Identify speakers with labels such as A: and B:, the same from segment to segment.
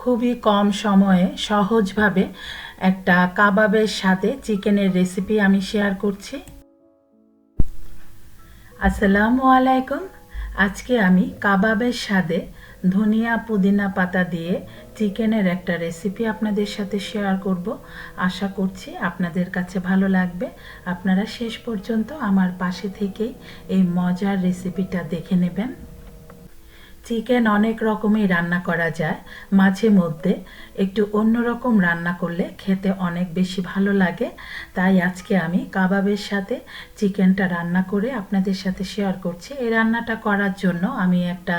A: খুবই কম সময়ে সহজভাবে একটা কাবাবের সাথে চিকেনের রেসিপি আমি শেয়ার করছি। আসসালামু আলাইকুম। আজকে আমি কাবাবের স্বাদে ধনিয়া পুদিনা পাতা দিয়ে চিকেনের একটা রেসিপি আপনাদের সাথে শেয়ার করব। আশা করছি আপনাদের কাছে ভালো লাগবে। আপনারা শেষ পর্যন্ত আমার পাশে থেকেই এই মজার রেসিপিটা দেখে নেবেন। চিকেন অনেক রকমই রান্না করা যায়, মাঝে মধ্যে একটু অন্যরকম রান্না করলে খেতে অনেক বেশি ভালো লাগে। তাই আজকে আমি কাবাবের সাথে চিকেনটা রান্না করে আপনাদের সাথে শেয়ার করছি। এই রান্নাটা করার জন্য আমি একটা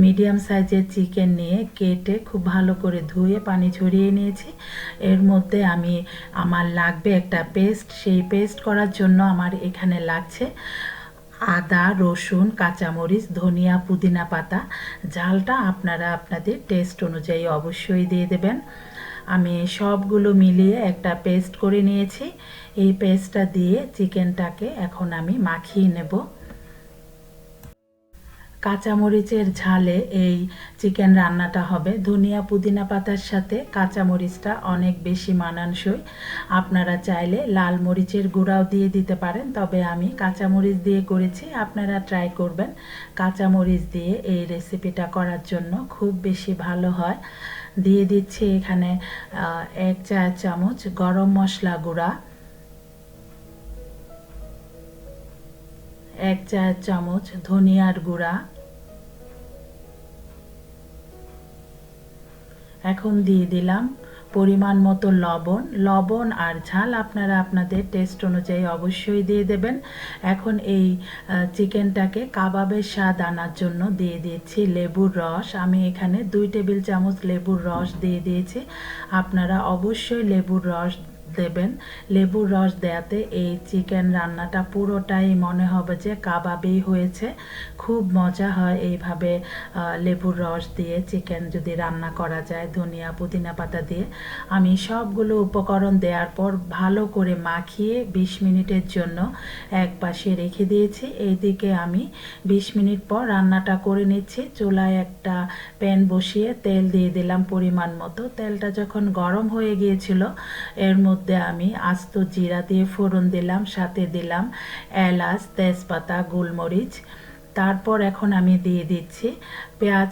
A: মিডিয়াম সাইজের চিকেন নিয়ে কেটে খুব ভালো করে ধুয়ে পানি ঝরিয়ে নিয়েছি। এর মধ্যে আমার লাগবে একটা পেস্ট। সেই পেস্ট করার জন্য আমার এখানে লাগছে আদা, রসুন, কাঁচামরিচ, ধনিয়া, পুদিনা পাতা। ঝালটা আপনারা আপনাদের টেস্ট অনুযায়ী অবশ্যই দিয়ে দেবেন। আমি সবগুলো মিলিয়ে একটা পেস্ট করে নিয়েছি। এই পেস্টটা দিয়ে চিকেনটাকে এখন আমি মাখিয়ে নেব। কাঁচামরিচের ঝালে এই চিকেন রান্নাটা হবে। ধনিয়া পুদিনা পাতার সাথে কাঁচামরিচটা অনেক বেশি মানানসই। আপনারা চাইলে লাল মরিচের গুঁড়াও দিয়ে দিতে পারেন, তবে আমি কাঁচামরিচ দিয়ে করেছি। আপনারা ট্রাই করবেন কাঁচামরিচ দিয়ে এই রেসিপিটা করার জন্য, খুব বেশি ভালো হয়। দিয়ে দিচ্ছি এখানে 1 চা চামচ গরম মশলা গুঁড়া, 1 চা চামচ ধনিয়ার গুঁড়া। এখন দিয়ে দিলাম পরিমাণ মতো লবণ আর ঝাল আপনারা আপনাদের টেস্ট অনুযায়ী অবশ্যই দিয়ে দেবেন। এখন এই চিকেনটাকে কাবাবের স্বাদ আনার জন্য দিয়ে দিচ্ছি লেবুর রস। আমি এখানে 2 টেবিল চামচ লেবুর রস দিয়ে দিয়েছি। আপনারা অবশ্যই লেবুর রস দেবেন। লেবুর রস দেওয়াতে এই চিকেন রান্নাটা পুরোটাই মনে হবে যে কাবাবেই হয়েছে। খুব মজা হয় এইভাবে লেবুর রস দিয়ে চিকেন যদি রান্না করা যায় ধনিয়া পুদিনা পাতা দিয়ে। আমি সবগুলো উপকরণ দেওয়ার পর ভালো করে মাখিয়ে 20 মিনিটের জন্য এক পাশে রেখে দিয়েছি। এইদিকে আমি 20 মিনিট পর রান্নাটা করে নিচ্ছি। চুলায় একটা প্যান বসিয়ে তেল দিয়ে দিলাম পরিমাণ মতো। তেলটা যখন গরম হয়ে গিয়েছিল এর মধ্যে আমি আস্ত জিরা দিয়ে ফোড়ন দিলাম, সাথে দিলাম এলাচ, তেজপাতা, গোলমরিচ। তারপর এখন আমি দিয়ে দিচ্ছি পেঁয়াজ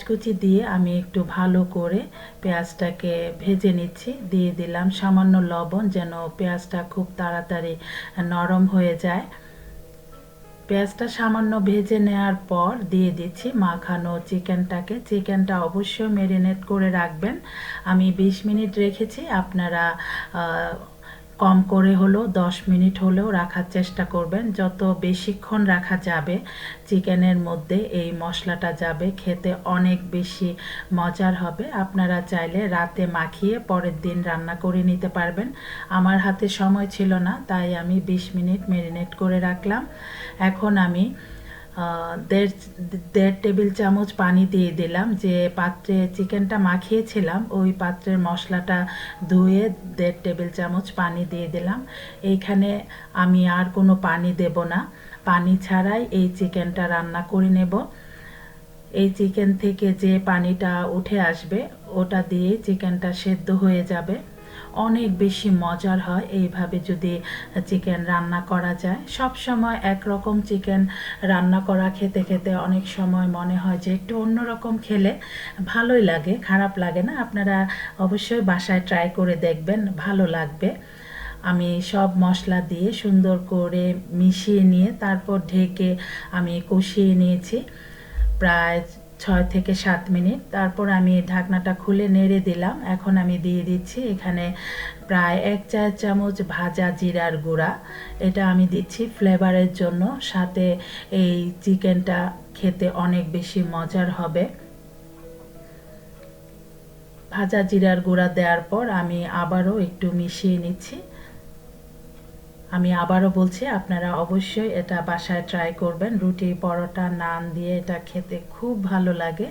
A: কুচি দিয়ে আমি একটু ভালো করে পেঁয়াজটাকে ভেজে নিচ্ছি। দিয়ে দিলাম সামান্য লবণ, যেন পেঁয়াজটা খুব তাড়াতাড়ি নরম হয়ে যায়। পেঁয়াজটা সামান্য ভেজে নেওয়ার পর দিয়ে দিচ্ছি মাখানো চিকেনটা অবশ্যই ম্যারিনেট করে রাখবেন। আমি 20 মিনিট রেখেছি, আপনারা কম করে হলেও 10 মিনিট হলেও রাখার চেষ্টা করবেন। যত বেশিক্ষণ রাখা যাবে চিকেনের মধ্যে এই মশলাটা যাবে, খেতে অনেক বেশি মজার হবে। আপনারা চাইলে রাতে মাখিয়ে পরের দিন রান্না করে নিতে পারবেন। আমার হাতে সময় ছিল না, তাই আমি 20 মিনিট ম্যারিনেট করে রাখলাম। এখন আমি 1.5 টেবিল চামচ পানি দিয়ে দিলাম। যে পাত্রে চিকেনটা মাখিয়েছিলাম ওই পাত্রের মশলাটা ধুয়ে 1.5 টেবিল চামচ পানি দিয়ে দিলাম। এইখানে আমি আর কোনো পানি দেব না, পানি ছাড়াই এই চিকেনটা রান্না করে নেব। এই চিকেন থেকে যে পানিটা উঠে আসবে ওটা দিয়ে চিকেনটা সেদ্ধ হয়ে যাবে। অনেক বেশি মজার হয় এইভাবে যদি চিকেন রান্না করা যায়। সব সময় একরকম চিকেন রান্না করা খেতে খেতে অনেক সময় মনে হয় যে একটু অন্যরকম খেলে ভালোই লাগে, খারাপ লাগে না। আপনারা অবশ্যই বাসায় ট্রাই করে দেখবেন, ভালো লাগবে। আমি সব মশলা দিয়ে সুন্দর করে মিশিয়ে নিয়ে তারপর ঢেকে আমি কষিয়ে নিয়েছি প্রায় 6 থেকে 7 মিনিট। তারপর আমি ঢাকনাটা খুলে নেড়ে দিলাম। এখন আমি দিয়ে দিচ্ছি এখানে প্রায় 1 চা চামচ ভাজা জিরার গুঁড়া। এটা আমি দিচ্ছি ফ্লেভারের জন্য, সাথে এই চিকেনটা খেতে অনেক বেশি মজার হবে। ভাজা জিরার গুঁড়া দেওয়ার পর আমি আবারও একটু মিশিয়ে নিচ্ছি। আমি আবারও বলছি আপনারা অবশ্যই এটা বাসায় ট্রাই করবেন। রুটি, পরোটা, নান দিয়ে এটা খেতে খুব ভালো লাগে।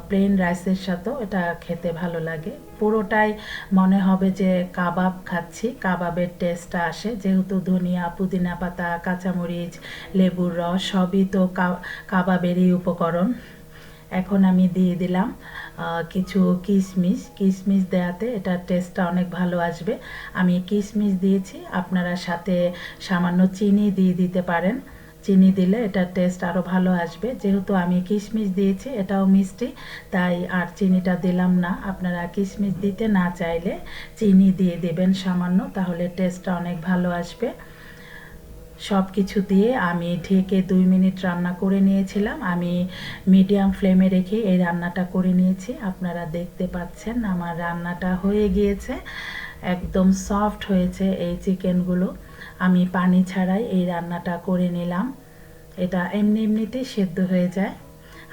A: প্লেন রাইসের সাথেও এটা খেতে ভালো লাগে। পুরোটাই মনে হবে যে কাবাব খাচ্ছি, কাবাবের টেস্টটা আসে, যেহেতু ধনিয়া পুদিনা পাতা, কাঁচামরিচ, লেবুর রস সবই তো কাবাবেরই উপকরণ। এখন আমি দিয়ে দিলাম কিছু কিশমিশ। কিশমিশ দেওয়াতে এটার টেস্টটা অনেক ভালো আসবে। আমি কিশমিশ দিয়েছি, আপনারা সাথে সামান্য চিনি দিয়ে দিতে পারেন। চিনি দিলে এটার টেস্ট আরও ভালো আসবে। যেহেতু আমি কিশমিশ দিয়েছি, এটাও মিষ্টি, তাই আর চিনিটা দিলাম না। আপনারা কিশমিশ দিতে না চাইলে চিনি দিয়ে দেবেন সামান্য, তাহলে টেস্টটা অনেক ভালো আসবে। সব কিছু দিয়ে আমি ঢেকে 2 মিনিট রান্না করে নিয়েছিলাম। আমি মিডিয়াম ফ্লেমে রেখে এই রান্নাটা করে নিয়েছি। আপনারা দেখতে পাচ্ছেন আমার রান্নাটা হয়ে গিয়েছে, একদম সফট হয়েছে এই চিকেনগুলো। আমি পানি ছাড়াই এই রান্নাটা করে নিলাম। এটা এমনিতেই সেদ্ধ হয়ে যায়।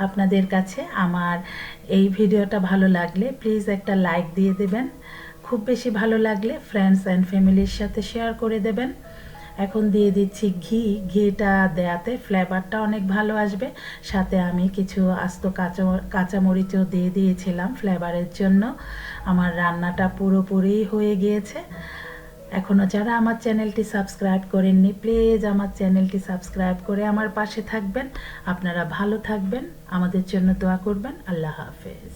A: আপনাদের কাছে আমার এই ভিডিওটা ভালো লাগলে প্লিজ একটা লাইক দিয়ে দেবেন। খুব বেশি ভালো লাগলে ফ্রেন্ডস অ্যান্ড ফ্যামিলির সাথে শেয়ার করে দেবেন। এখন দিয়ে দিচ্ছি ঘি। ঘিটা দেওয়াতে ফ্লেভারটা অনেক ভালো আসবে। সাথে আমি কিছু আস্ত কাঁচামরিচও দিয়ে দিয়েছিলাম ফ্লেভারের জন্য। আমার রান্নাটা পুরোপুরি হয়ে গিয়েছে। এখনও যারা আমার চ্যানেলটি সাবস্ক্রাইব করেননি, প্লিজ আমার চ্যানেলটি সাবস্ক্রাইব করে আমার পাশে থাকবেন। আপনারা ভালো থাকবেন, আমাদের জন্য দোয়া করবেন। আল্লাহ হাফেজ।